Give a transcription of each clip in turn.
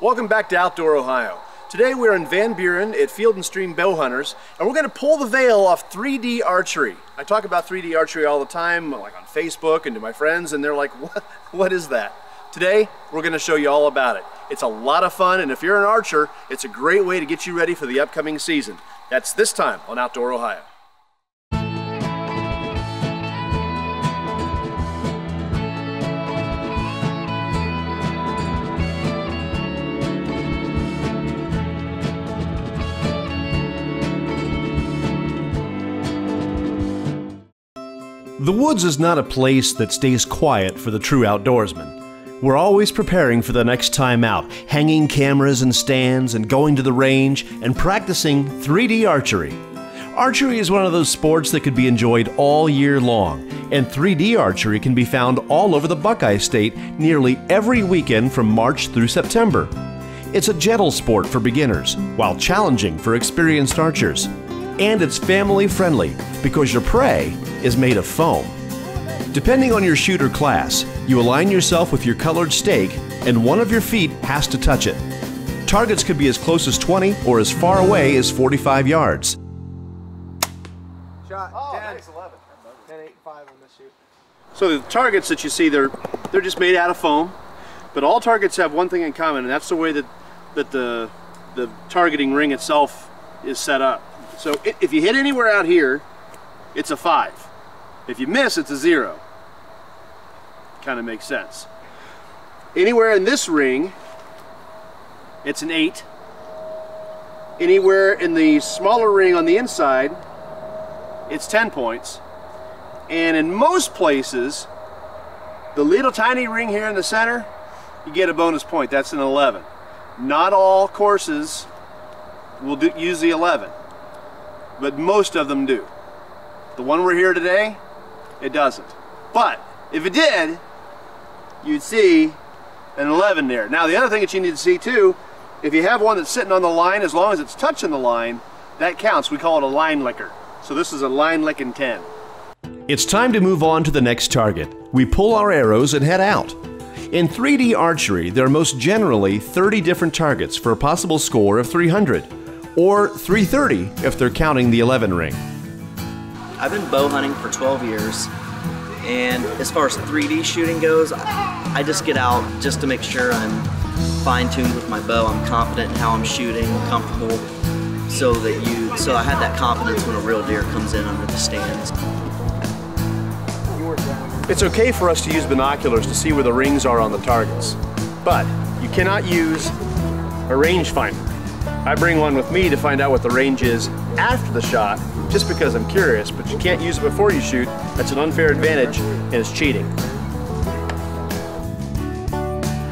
Welcome back to Outdoor Ohio. Today we're in Van Buren at Field & Stream Bow Hunters, and we're going to pull the veil off 3D archery. I talk about 3D archery all the time, like on Facebook and to my friends, and they're like, what is that? Today we're going to show you all about it. It's a lot of fun, and if you're an archer, it's a great way to get you ready for the upcoming season. That's this time on Outdoor Ohio. The woods is not a place that stays quiet for the true outdoorsman. We're always preparing for the next time out, hanging cameras and stands and going to the range and practicing 3D archery. Archery is one of those sports that could be enjoyed all year long, and 3D archery can be found all over the Buckeye State nearly every weekend from March through September. It's a gentle sport for beginners, while challenging for experienced archers. And it's family friendly because your prey is made of foam. Depending on your shooter class, you align yourself with your colored stake and one of your feet has to touch it. Targets could be as close as 20 or as far away as 45 yards. Shot 10, nice, 11. 10, 8, 5 on this shoot. So the targets that you see, they're just made out of foam, but all targets have one thing in common, and that's the way that the targeting ring itself is set up. So if you hit anywhere out here, it's a 5. If you miss, it's a 0. Kind of makes sense. Anywhere in this ring, it's an 8. Anywhere in the smaller ring on the inside, it's 10 points. And in most places, the little tiny ring here in the center, you get a bonus point. That's an 11. Not all courses will use the 11. But most of them do. The one we're here today, it doesn't. But if it did, you'd see an 11 there. Now the other thing that you need to see too, if you have one that's sitting on the line, as long as it's touching the line, that counts. We call it a line licker. So this is a line licking 10. It's time to move on to the next target. We pull our arrows and head out. In 3D archery, there are most generally 30 different targets for a possible score of 300. Or 330 if they're counting the 11 ring. I've been bow hunting for 12 years, and as far as 3D shooting goes, I just get out just to make sure I'm fine-tuned with my bow, I'm confident in how I'm shooting, comfortable, so I have that confidence when a real deer comes in under the stands. It's okay for us to use binoculars to see where the rings are on the targets, but you cannot use a rangefinder. I bring one with me to find out what the range is after the shot, just because I'm curious, but you can't use it before you shoot. That's an unfair advantage, and it's cheating.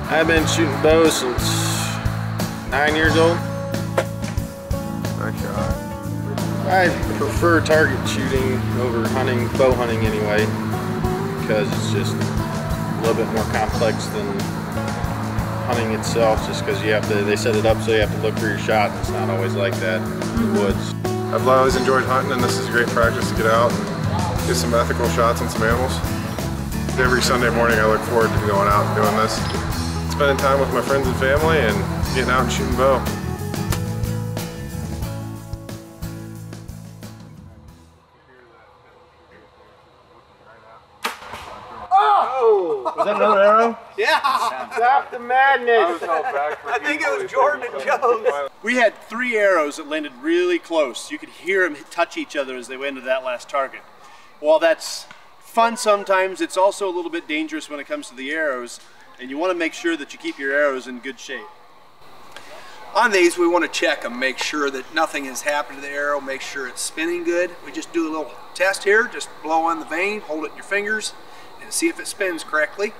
I've been shooting bows since 9 years old. Nice shot. I prefer target shooting over hunting, bow hunting anyway, because it's just a little bit more complex than hunting itself, just because you have to, they set it up so you have to look for your shot, and it's not always like that in the woods. I've always enjoyed hunting, and this is a great practice to get out and get some ethical shots on some animals. Every Sunday morning I look forward to going out and doing this. Spending time with my friends and family and getting out and shooting bow. Was that another arrow? Yeah! Stop the madness! I think it was Jordan and Joe's. We had 3 arrows that landed really close. You could hear them touch each other as they went into that last target. While that's fun sometimes, it's also a little bit dangerous when it comes to the arrows, and you want to make sure that you keep your arrows in good shape. On these, we want to check them, make sure that nothing has happened to the arrow, make sure it's spinning good. We just do a little test here, just blow on the vane, hold it in your fingers, and see if it spins correctly.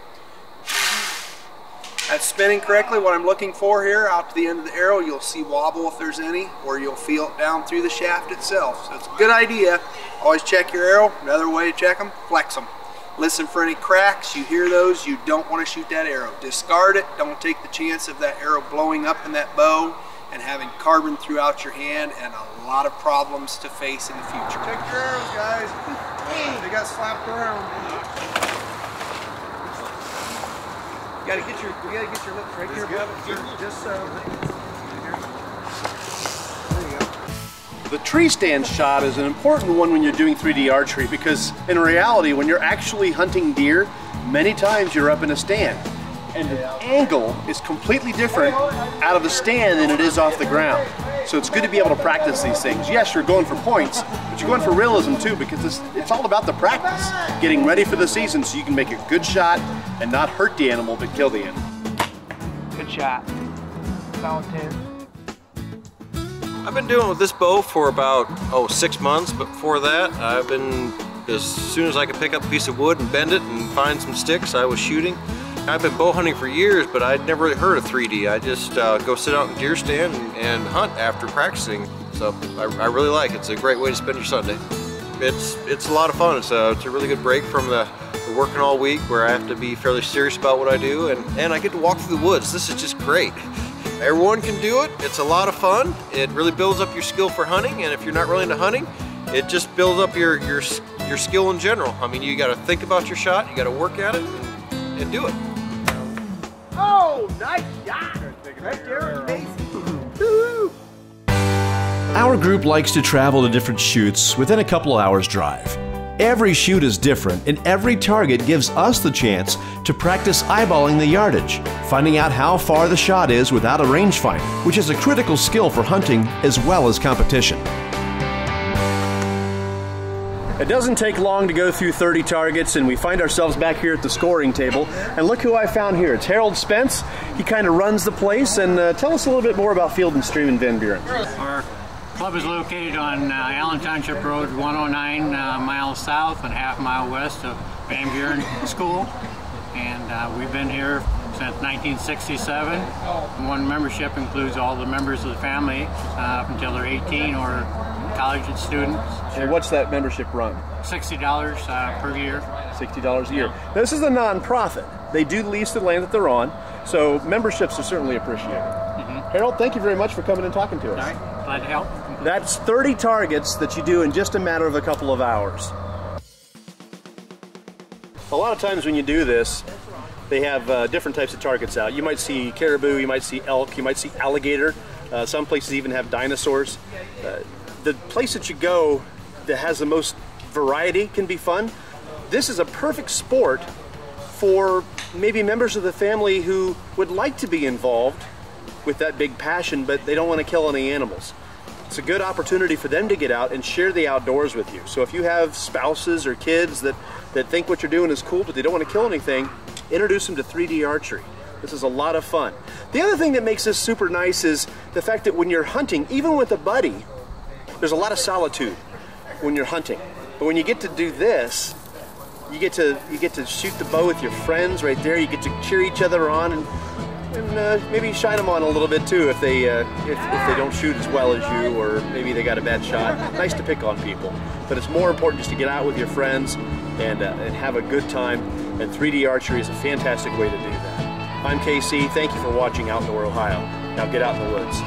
That's spinning correctly. What I'm looking for here, out to the end of the arrow, you'll see wobble if there's any, or you'll feel it down through the shaft itself. So it's a good idea. Always check your arrow. Another way to check them, flex them. Listen for any cracks. You hear those, you don't want to shoot that arrow. Discard it. Don't take the chance of that arrow blowing up in that bow and having carbon throughout your hand and a lot of problems to face in the future. Check your arrows, guys. They got slapped around. gotta get your lips right here above it, just so. There you go. The tree stand shot is an important one when you're doing 3D archery, because in reality, when you're actually hunting deer, many times you're up in a stand. And the angle is completely different out of the stand than it is off the ground. So it's good to be able to practice these things. Yes, you're going for points, but you're going for realism too, because it's all about the practice. Getting ready for the season so you can make a good shot and not hurt the animal, but kill the animal. Good shot. Solid 10. I've been doing with this bow for about 6 months, but before that I've been, as soon as I could pick up a piece of wood and bend it and find some sticks, I was shooting. I've been bow hunting for years, but I'd never really heard of 3D. I just go sit out in the deer stand and hunt after practicing. So I really like it. It's a great way to spend your Sunday. It's a lot of fun. It's a really good break from the working all week where I have to be fairly serious about what I do, and I get to walk through the woods. This is just great. Everyone can do it. It's a lot of fun. It really builds up your skill for hunting, and if you're not really into hunting, it just builds up your skill in general. I mean, you got to think about your shot, you got to work at it, and do it. Oh, nice shot! Right there, Casey. Our group likes to travel to different shoots within a couple of hours' drive. Every shoot is different, and every target gives us the chance to practice eyeballing the yardage, finding out how far the shot is without a rangefinder, which is a critical skill for hunting as well as competition. It doesn't take long to go through 30 targets, and we find ourselves back here at the scoring table. And look who I found here. It's Harold Spence. He kind of runs the place. And tell us a little bit more about Field and Stream in Van Buren. Our club is located on Allen Township Road, 109 miles south and half mile west of Van Buren School. And we've been here since 1967. One membership includes all the members of the family up until they're 18 or college students. And what's that membership run? $60 per year. $60 a year. Now, this is a non-profit. They do lease the land that they're on, so memberships are certainly appreciated. Harold, thank you very much for coming and talking to us. All right, glad to help. That's 30 targets that you do in just a matter of a couple of hours. A lot of times when you do this, they have different types of targets out. You might see caribou, you might see elk, you might see alligator. Some places even have dinosaurs. The place that you go that has the most variety can be fun. This is a perfect sport for maybe members of the family who would like to be involved with that big passion, but they don't want to kill any animals. It's a good opportunity for them to get out and share the outdoors with you. So if you have spouses or kids that think what you're doing is cool, but they don't want to kill anything, introduce them to 3D archery. This is a lot of fun. The other thing that makes this super nice is the fact that when you're hunting, even with a buddy, there's a lot of solitude when you're hunting. But when you get to do this, you get to shoot the bow with your friends right there. You get to cheer each other on and maybe shine them on a little bit too if they don't shoot as well as you, or maybe they got a bad shot. Nice to pick on people, but it's more important just to get out with your friends and have a good time. And 3D archery is a fantastic way to do that. I'm KC. Thank you for watching Outdoor Ohio. Now get out in the woods.